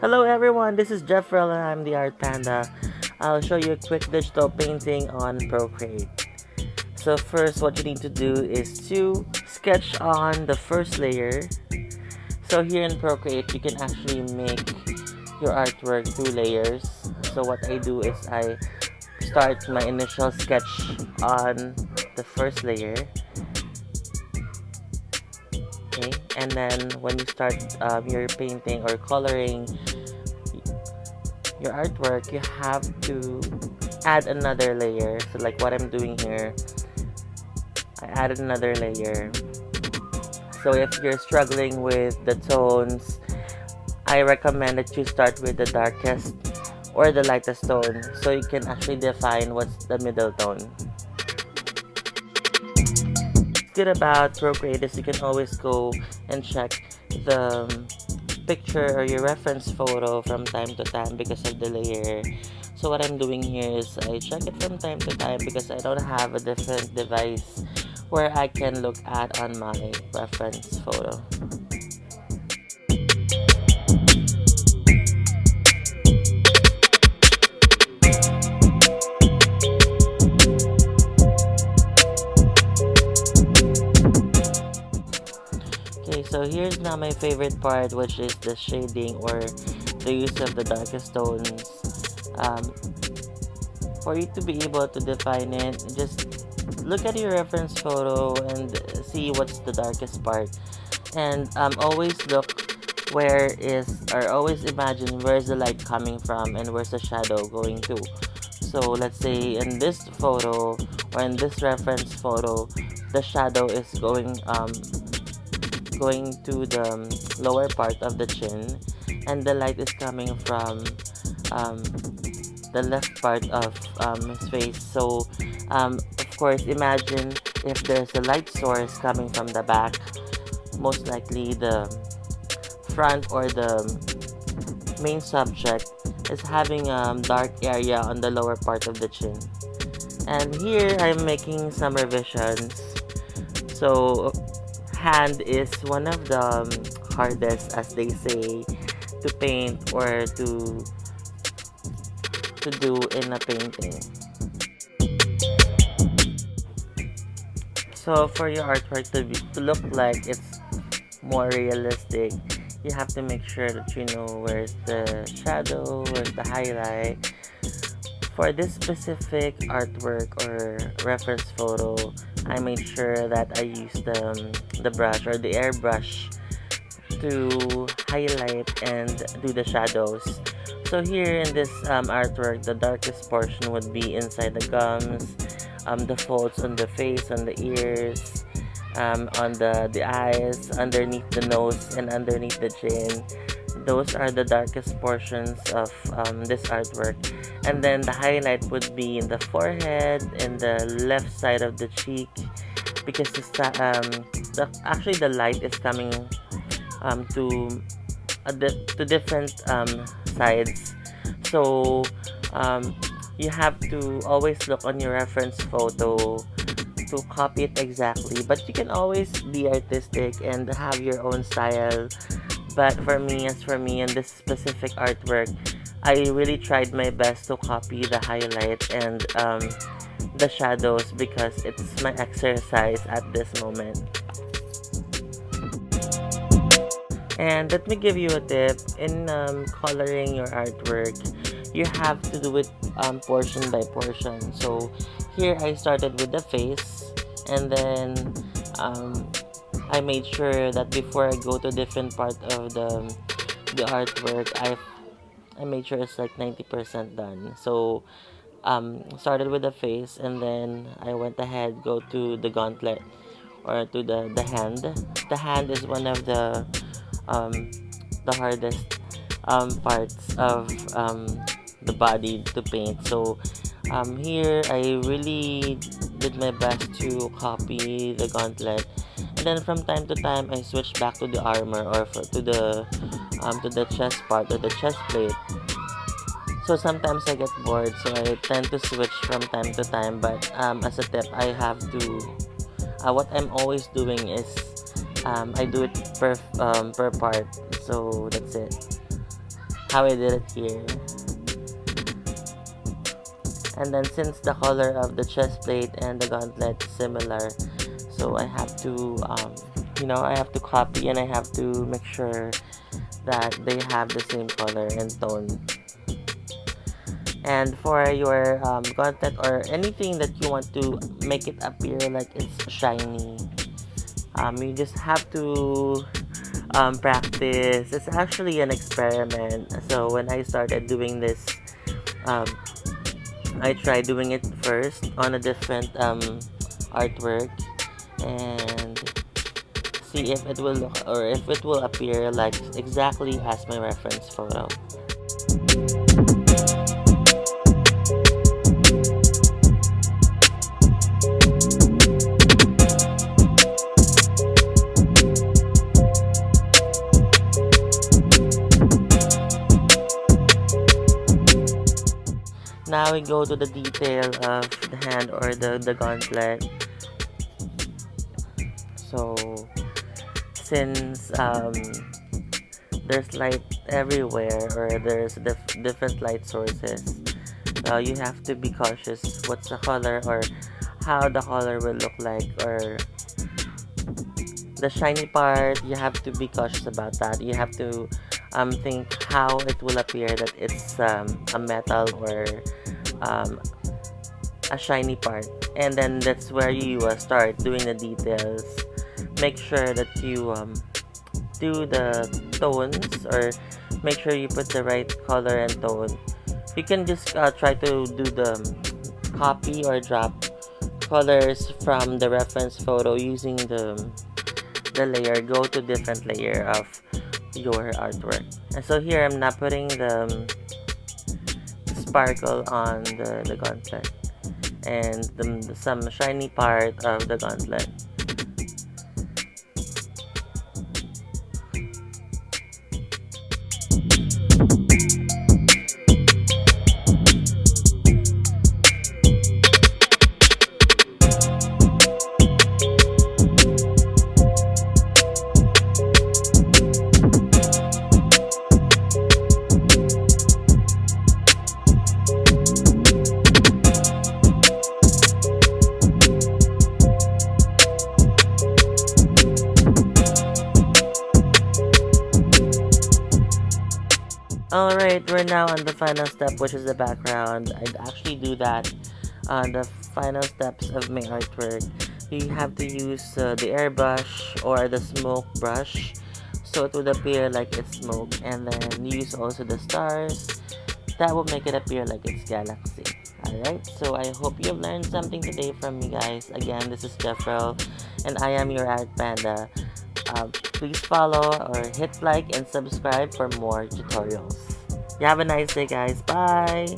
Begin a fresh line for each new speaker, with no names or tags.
Hello everyone, this is Jeffrell and I'm the Art Panda. I'll show you a quick digital painting on Procreate. So first what you need to do is to sketch on the first layer. So here in Procreate you can actually make your artwork through layers. So what I do is I start my initial sketch on the first layer. Okay, and then when you start your painting or coloring your artwork, you have to add another layer. So like what I'm doing here, I added another layer. So if you're struggling with the tones, I recommend that you start with the darkest or the lightest tone so you can actually define what's the middle tone. Good about Procreate is you can always go and check the picture or your reference photo from time to time because of the layer. So what I'm doing here is I check it from time to time because I don't have a different device where I can look at on my reference photo. Okay, so here's now my favorite part, which is the shading or the use of the darkest tones. For you to be able to define it, just look at your reference photo and see what's the darkest part. And always look always imagine where's the light coming from and where's the shadow going to. So let's say in this photo or in this reference photo, the shadow is going to the lower part of the chin, and the light is coming from the left part of his face. So of course, imagine if there's a light source coming from the back, most likely the front or the main subject is having a dark area on the lower part of the chin. And here I'm making some revisions. So hand is one of the hardest, as they say, to paint or to do in a painting. So for your artwork to look like it's more realistic, you have to make sure that you know where's the shadow, where's the highlight. For this specific artwork or reference photo, I made sure that I used the brush or the airbrush to highlight and do the shadows. So here in this artwork, the darkest portion would be inside the gums, the folds on the face, on the ears, on the eyes, underneath the nose, and underneath the chin. Those are the darkest portions of this artwork. And then the highlight would be in the forehead and the left side of the cheek, because actually the light is coming to different sides. So you have to always look on your reference photo to copy it exactly, but you can always be artistic and have your own style. But for me in this specific artwork, I really tried my best to copy the highlight and the shadows because it's my exercise at this moment. And let me give you a tip. In coloring your artwork, you have to do it portion by portion. So here I started with the face, and then I made sure that before I go to different part of the artwork, I made sure it's like 90% done. So started with the face, and then I went ahead go to the gauntlet or to the hand. The hand is one of the hardest parts of the body to paint. So here I really did my best to copy the gauntlet, and then from time to time I switch back to the armor or to the chest part or the chest plate. So sometimes I get bored, so I tend to switch from time to time. But as a tip, I have to. What I'm always doing is I do it per part. So that's it. how I did it here. And then since the color of the chest plate and the gauntlet is similar, so I have to I have to copy, and I have to make sure that they have the same color and tone. And for your gauntlet or anything that you want to make it appear like it's shiny, you just have to practice. It's actually an experiment. So when I started doing this, um, I tried doing it first on a different artwork and see if it will look or if it will appear like exactly as my reference photo. Now we go to the detail of the hand or the gauntlet. So since there's light everywhere or there's different light sources, you have to be cautious what's the color or how the color will look like, or the shiny part. You have to be cautious about that. You have to think how it will appear that it's a metal or a shiny part, and then that's where you start doing the details. Make sure that you do the tones, or make sure you put the right color and tone. You can just try to do the copy or drop colors from the reference photo using the layer. Go to different layer of your artwork. And so here I'm not putting the sparkle on the gauntlet and some shiny part of the gauntlet. Alright, we're now on the final step, which is the background. I'd actually do that on the final steps of my artwork. You have to use the airbrush or the smoke brush so it would appear like it's smoke, and then use also the stars. That will make it appear like it's galaxy. Alright, so I hope you've learned something today from me, guys. Again, this is Jeffrel, and I am your Art Panda. Please follow or hit like and subscribe for more tutorials. You have a nice day, guys. Bye!